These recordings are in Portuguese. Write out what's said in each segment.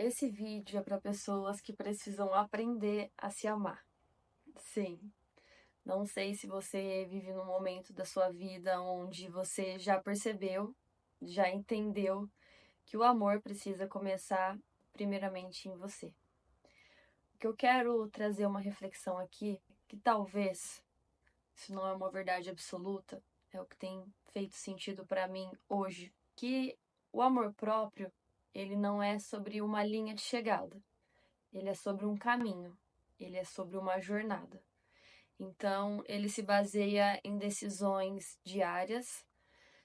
Esse vídeo é para pessoas que precisam aprender a se amar. Sim, não sei se você vive num momento da sua vida onde você já percebeu, já entendeu que o amor precisa começar primeiramente em você. O que eu quero trazer uma reflexão aqui, que talvez, isso não é uma verdade absoluta, é o que tem feito sentido para mim hoje, que o amor próprio, ele não é sobre uma linha de chegada. Ele é sobre um caminho, ele é sobre uma jornada. Então, ele se baseia em decisões diárias,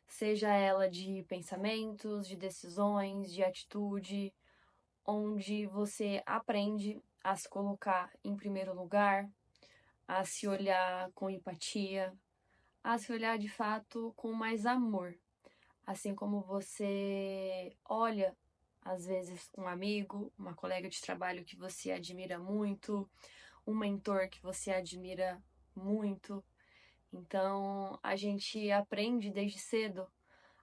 seja ela de pensamentos, de decisões, de atitude, onde você aprende a se colocar em primeiro lugar, a se olhar com empatia, a se olhar de fato com mais amor. Assim como você olha, às vezes, um amigo, uma colega de trabalho que você admira muito, um mentor que você admira muito. Então, a gente aprende desde cedo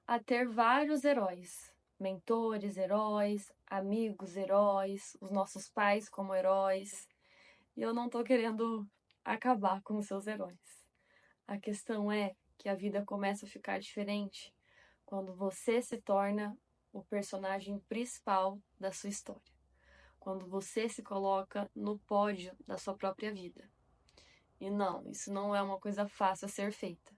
a ter vários heróis. Mentores, heróis, amigos, heróis, os nossos pais como heróis. E eu não tô querendo acabar com os seus heróis. A questão é que a vida começa a ficar diferente quando você se torna o personagem principal da sua história. Quando você se coloca no pódio da sua própria vida. E não, isso não é uma coisa fácil a ser feita.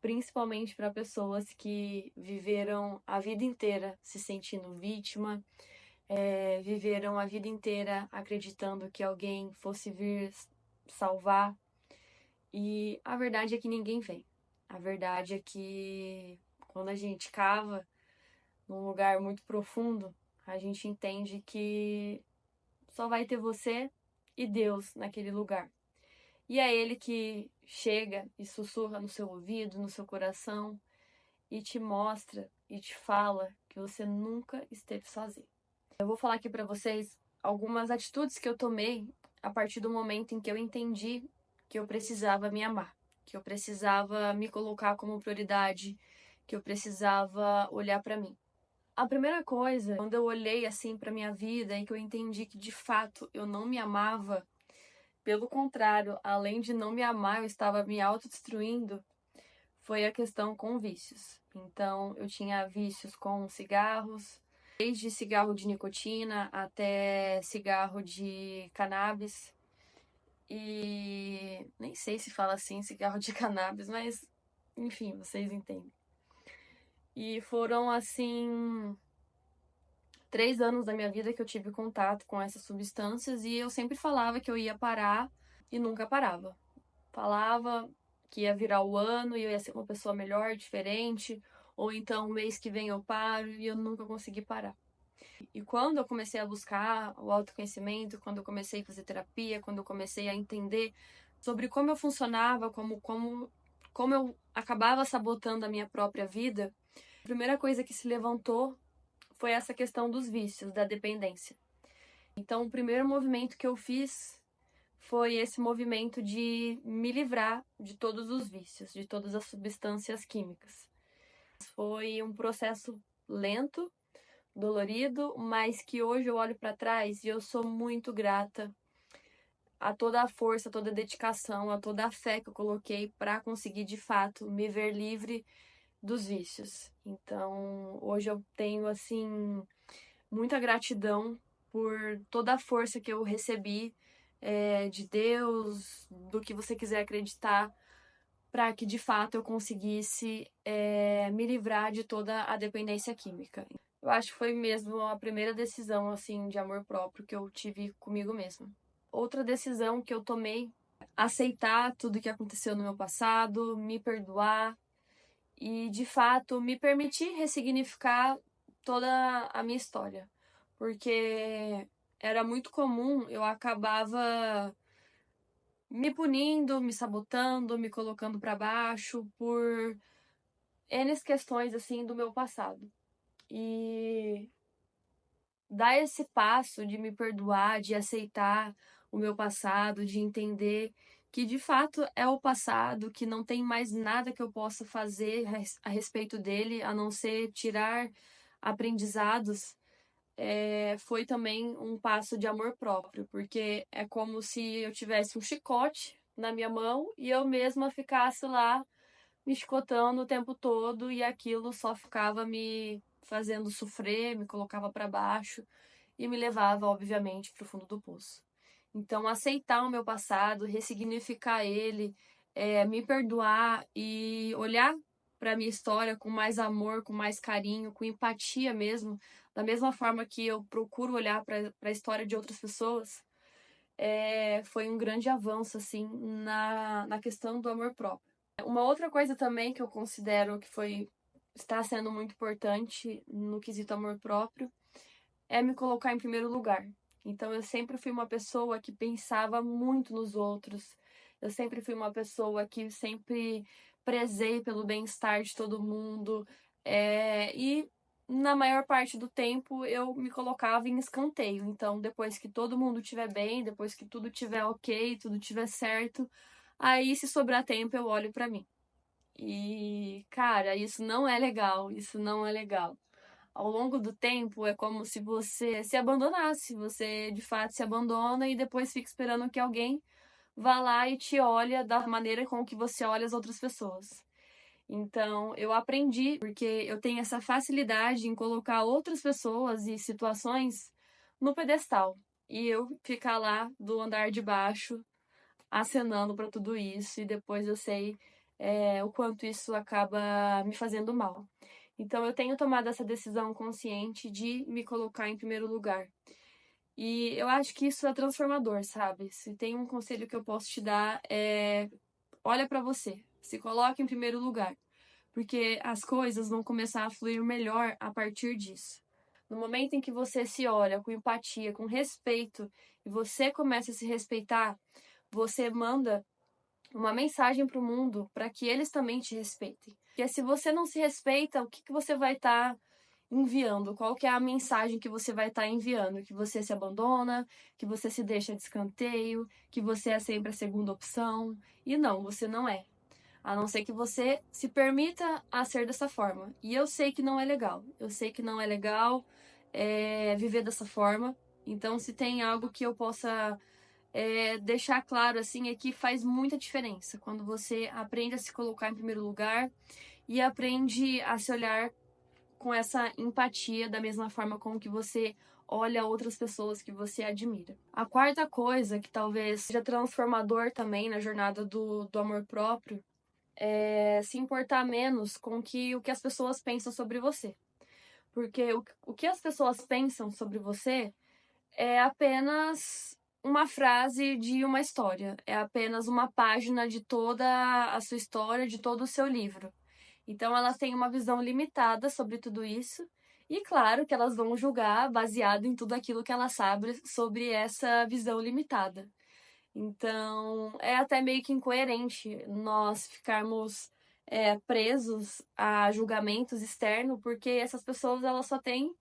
Principalmente para pessoas que viveram a vida inteira se sentindo vítima, viveram a vida inteira acreditando que alguém fosse vir salvar. E a verdade é que ninguém vem. A verdade é que quando a gente cava num lugar muito profundo, a gente entende que só vai ter você e Deus naquele lugar. E é Ele que chega e sussurra no seu ouvido, no seu coração, e te mostra e te fala que você nunca esteve sozinho. Eu vou falar aqui para vocês algumas atitudes que eu tomei a partir do momento em que eu entendi que eu precisava me amar, que eu precisava me colocar como prioridade, que eu precisava olhar para mim. A primeira coisa, quando eu olhei assim para minha vida e que eu entendi que de fato eu não me amava, pelo contrário, além de não me amar, eu estava me autodestruindo, foi a questão com vícios. Então, eu tinha vícios com cigarros, desde cigarro de nicotina até cigarro de cannabis. E nem sei se fala assim, cigarro de cannabis, mas enfim, vocês entendem. E foram assim 3 anos da minha vida que eu tive contato com essas substâncias e eu sempre falava que eu ia parar e nunca parava. Falava que ia virar o ano e eu ia ser uma pessoa melhor, diferente, ou então mês que vem eu paro e eu nunca consegui parar. E quando eu comecei a buscar o autoconhecimento, quando eu comecei a fazer terapia, quando eu comecei a entender sobre como eu funcionava, como eu acabava sabotando a minha própria vida, a primeira coisa que se levantou foi essa questão dos vícios, da dependência. Então, o primeiro movimento que eu fiz foi esse movimento de me livrar de todos os vícios, de todas as substâncias químicas. Foi um processo lento, dolorido, mas que hoje eu olho para trás e eu sou muito grata a toda a força, a toda a dedicação, a toda a fé que eu coloquei para conseguir de fato me ver livre dos vícios. Então, hoje eu tenho assim muita gratidão por toda a força que eu recebi de Deus, do que você quiser acreditar, para que de fato eu conseguisse me livrar de toda a dependência química. Eu acho que foi mesmo a primeira decisão assim de amor próprio que eu tive comigo mesma. Outra decisão que eu tomei, aceitar tudo que aconteceu no meu passado, me perdoar e de fato me permitir ressignificar toda a minha história, porque era muito comum eu acabava me punindo, me sabotando, me colocando para baixo por N questões assim do meu passado. E dar esse passo de me perdoar, de aceitar o meu passado, de entender que de fato é o passado, que não tem mais nada que eu possa fazer a respeito dele, a não ser tirar aprendizados, foi também um passo de amor próprio, porque é como se eu tivesse um chicote na minha mão e eu mesma ficasse lá me chicotando o tempo todo e aquilo só ficava me fazendo sofrer, me colocava para baixo e me levava, obviamente, para o fundo do poço. Então, aceitar o meu passado, ressignificar ele, me perdoar e olhar para a minha história com mais amor, com mais carinho, com empatia mesmo, da mesma forma que eu procuro olhar para a história de outras pessoas, foi um grande avanço, assim, na questão do amor próprio. Uma outra coisa também que eu considero que está sendo muito importante no quesito amor próprio é me colocar em primeiro lugar. Então eu sempre fui uma pessoa que pensava muito nos outros. Eu sempre fui uma pessoa que sempre prezei pelo bem-estar de todo mundo. E na maior parte do tempo eu me colocava em escanteio. Então depois que todo mundo estiver bem, depois que tudo estiver ok, tudo estiver certo, aí se sobrar tempo eu olho pra mim. E, cara, isso não é legal, isso não é legal. Ao longo do tempo é como se você se abandonasse, você de fato se abandona e depois fica esperando que alguém vá lá e te olhe da maneira com que você olha as outras pessoas. Então, eu aprendi, porque eu tenho essa facilidade em colocar outras pessoas e situações no pedestal. E eu ficar lá do andar de baixo acenando para tudo isso e depois eu sei o quanto isso acaba me fazendo mal. Então eu tenho tomado essa decisão consciente de me colocar em primeiro lugar. E eu acho que isso é transformador, sabe? Se tem um conselho que eu posso te dar olha para você, se coloque em primeiro lugar, porque as coisas vão começar a fluir melhor a partir disso. No momento em que você se olha com empatia, com respeito, e você começa a se respeitar, você manda uma mensagem para o mundo para que eles também te respeitem. Porque se você não se respeita, o que, que você vai estar enviando? Qual que é a mensagem que você vai estar enviando? Que você se abandona, que você se deixa de escanteio, que você é sempre a segunda opção. E não, você não é. A não ser que você se permita a ser dessa forma. E eu sei que não é legal. Eu sei que não é legal viver dessa forma. Então, se tem algo que eu possa deixar claro assim é que faz muita diferença quando você aprende a se colocar em primeiro lugar e aprende a se olhar com essa empatia da mesma forma como que você olha outras pessoas que você admira. A quarta coisa que talvez seja transformador também na jornada do amor próprio é se importar menos com o que as pessoas pensam sobre você. Porque o que as pessoas pensam sobre você é apenas uma frase de uma história, é apenas uma página de toda a sua história, de todo o seu livro. Então elas têm uma visão limitada sobre tudo isso, e claro que elas vão julgar baseado em tudo aquilo que elas sabem sobre essa visão limitada. Então é até meio que incoerente nós ficarmos presos a julgamentos externos, porque essas pessoas elas só têm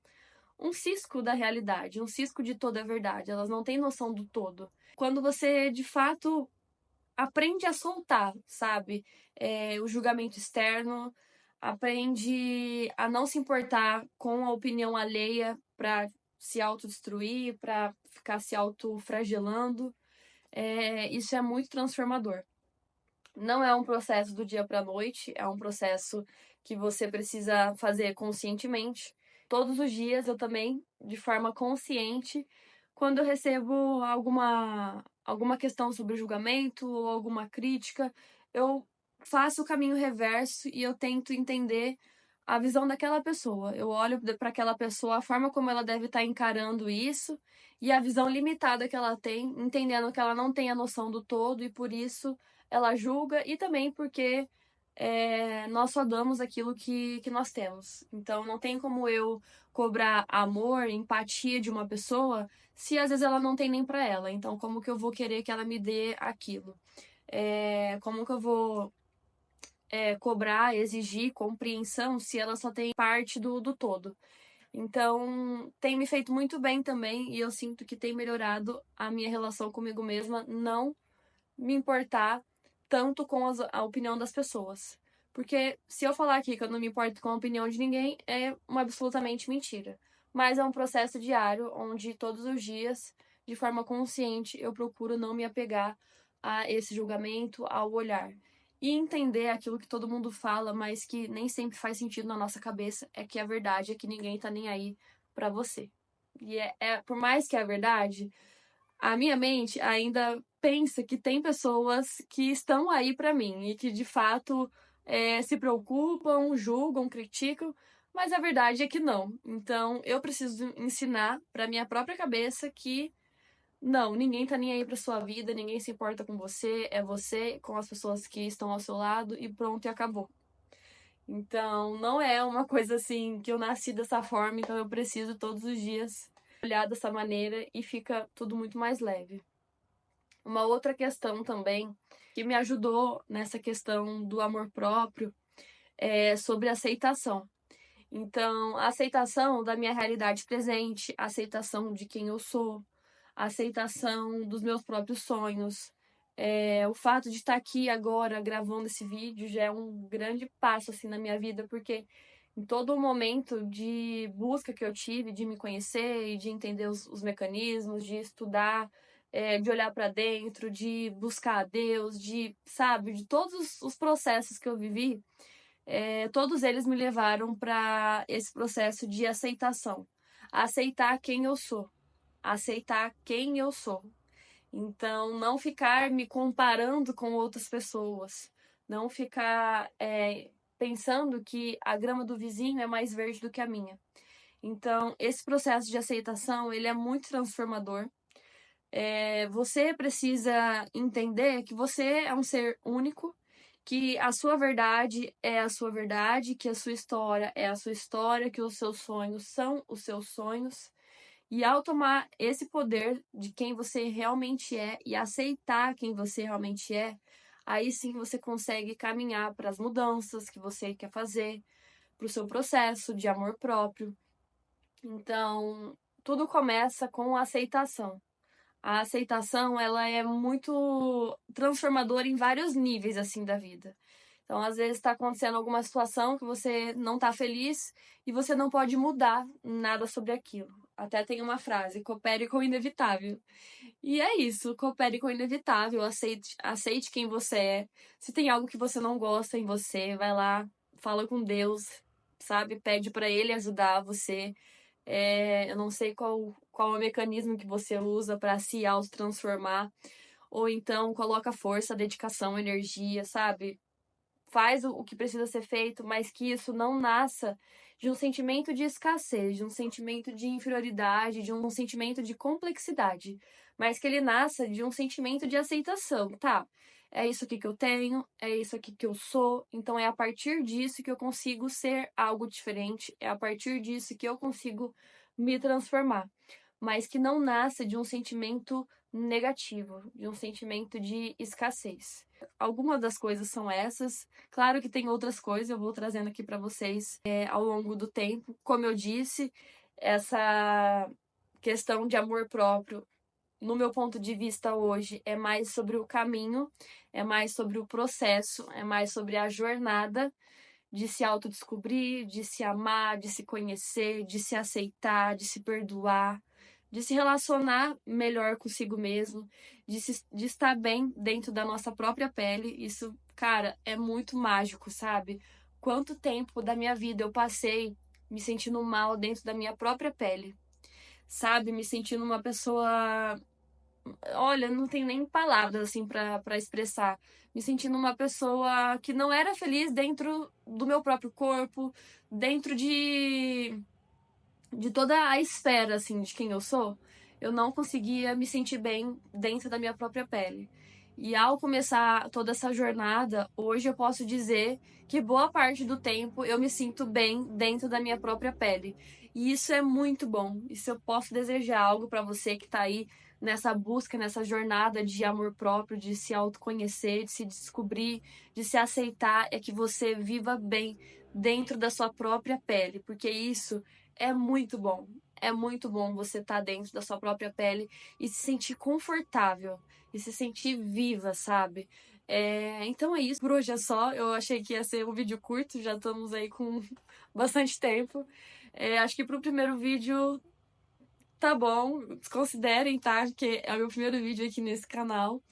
um cisco da realidade, um cisco de toda a verdade. Elas não têm noção do todo. Quando você, de fato, aprende a soltar, sabe? O julgamento externo, aprende a não se importar com a opinião alheia para se autodestruir, para ficar se autofragelando. Isso é muito transformador. Não é um processo do dia para a noite, é um processo que você precisa fazer conscientemente. Todos os dias eu também, de forma consciente, quando eu recebo alguma questão sobre julgamento ou alguma crítica, eu faço o caminho reverso e eu tento entender a visão daquela pessoa. Eu olho para aquela pessoa, a forma como ela deve estar encarando isso e a visão limitada que ela tem, entendendo que ela não tem a noção do todo e por isso ela julga e também porque nós só damos aquilo que nós temos. Então não tem como eu cobrar amor, empatia de uma pessoa se às vezes ela não tem nem para ela. Então como que eu vou querer que ela me dê aquilo? Como que eu vou cobrar, exigir compreensão se ela só tem parte do todo? Então, tem me feito muito bem também e eu sinto que tem melhorado a minha relação comigo mesma, não me importar tanto com a opinião das pessoas. Porque se eu falar aqui que eu não me importo com a opinião de ninguém, é uma absolutamente mentira. mas é um processo diário, onde todos os dias, de forma consciente, eu procuro não me apegar a esse julgamento, ao olhar. E entender aquilo que todo mundo fala, mas que nem sempre faz sentido na nossa cabeça, é que a verdade é que ninguém tá nem aí pra você. E por mais que é a verdade, a minha mente ainda pensa que tem pessoas que estão aí pra mim e que de fato se preocupam, julgam, criticam, mas a verdade é que não. Então eu preciso ensinar pra minha própria cabeça que não, ninguém tá nem aí pra sua vida, ninguém se importa com você, é você com as pessoas que estão ao seu lado e pronto, e acabou. Então, não é uma coisa assim que eu nasci dessa forma, então eu preciso todos os dias olhar dessa maneira e fica tudo muito mais leve. Uma outra questão também que me ajudou nessa questão do amor próprio é sobre aceitação. Então, a aceitação da minha realidade presente, a aceitação de quem eu sou, a aceitação dos meus próprios sonhos. O fato de estar aqui agora gravando esse vídeo já é um grande passo assim na minha vida, porque em todo o momento de busca que eu tive, de me conhecer e de entender os mecanismos, de estudar, de olhar para dentro, de buscar a Deus, sabe, de todos os processos que eu vivi, todos eles me levaram para esse processo de aceitação. Aceitar quem eu sou. Aceitar quem eu sou. Então, não ficar me comparando com outras pessoas. Não ficar pensando que a grama do vizinho é mais verde do que a minha. Então, esse processo de aceitação, ele é muito transformador. Você precisa entender que você é um ser único, que a sua verdade é a sua verdade, que a sua história é a sua história, que os seus sonhos são os seus sonhos. E ao tomar esse poder de quem você realmente é e aceitar quem você realmente é, aí sim você consegue caminhar para as mudanças que você quer fazer, para o seu processo de amor próprio. Então, tudo começa com a aceitação. A aceitação, ela é muito transformadora em vários níveis assim da vida. Então, às vezes está acontecendo alguma situação que você não está feliz e você não pode mudar nada sobre aquilo. Até tem uma frase: coopere com o inevitável. E é isso, coopere com o inevitável, aceite quem você é. Se tem algo que você não gosta em você, vai lá, fala com Deus, sabe? Pede para Ele ajudar você. Eu não sei qual é o mecanismo que você usa para se autotransformar. Ou então coloca força, dedicação, energia, sabe? Faz o que precisa ser feito, mas que isso não nasça de um sentimento de escassez, de um sentimento de inferioridade, de um sentimento de complexidade, mas que ele nasça de um sentimento de aceitação, tá? É isso aqui que eu tenho, é isso aqui que eu sou, então é a partir disso que eu consigo ser algo diferente, é a partir disso que eu consigo me transformar, mas que não nasça de um sentimento negativo, de um sentimento de escassez. Algumas das coisas são essas. Claro que tem outras coisas, eu vou trazendo aqui para vocês ao longo do tempo. Como eu disse, essa questão de amor próprio, no meu ponto de vista hoje, é mais sobre o caminho, é mais sobre o processo, é mais sobre a jornada de se autodescobrir, de se amar, de se conhecer, de se aceitar, de se perdoar, de se relacionar melhor consigo mesmo, de estar bem dentro da nossa própria pele. Isso, cara, é muito mágico, sabe? Quanto tempo da minha vida eu passei me sentindo mal dentro da minha própria pele, sabe? Me sentindo uma pessoa, olha, não tem nem palavras assim para expressar. Me sentindo uma pessoa que não era feliz dentro do meu próprio corpo, dentro de toda a esfera assim de quem eu sou. Eu não conseguia me sentir bem dentro da minha própria pele. E ao começar toda essa jornada, hoje eu posso dizer que boa parte do tempo eu me sinto bem dentro da minha própria pele. E isso é muito bom. E se eu posso desejar algo para você que está aí nessa busca, nessa jornada de amor próprio, de se autoconhecer, de se descobrir, de se aceitar, é que você viva bem dentro da sua própria pele, porque isso é muito bom. É muito bom você estar dentro da sua própria pele e se sentir confortável e se sentir viva, sabe? Então é isso. Por hoje é só. Eu achei que ia ser um vídeo curto, já estamos aí com bastante tempo. Acho que pro primeiro vídeo tá bom, desconsiderem, tá? Que é o meu primeiro vídeo aqui nesse canal.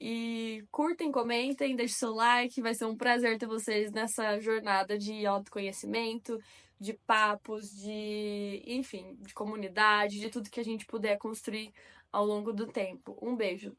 E curtem, comentem, deixem seu like. Vai ser um prazer ter vocês nessa jornada de autoconhecimento, de papos, de, enfim, de comunidade, de tudo que a gente puder construir ao longo do tempo. Um beijo.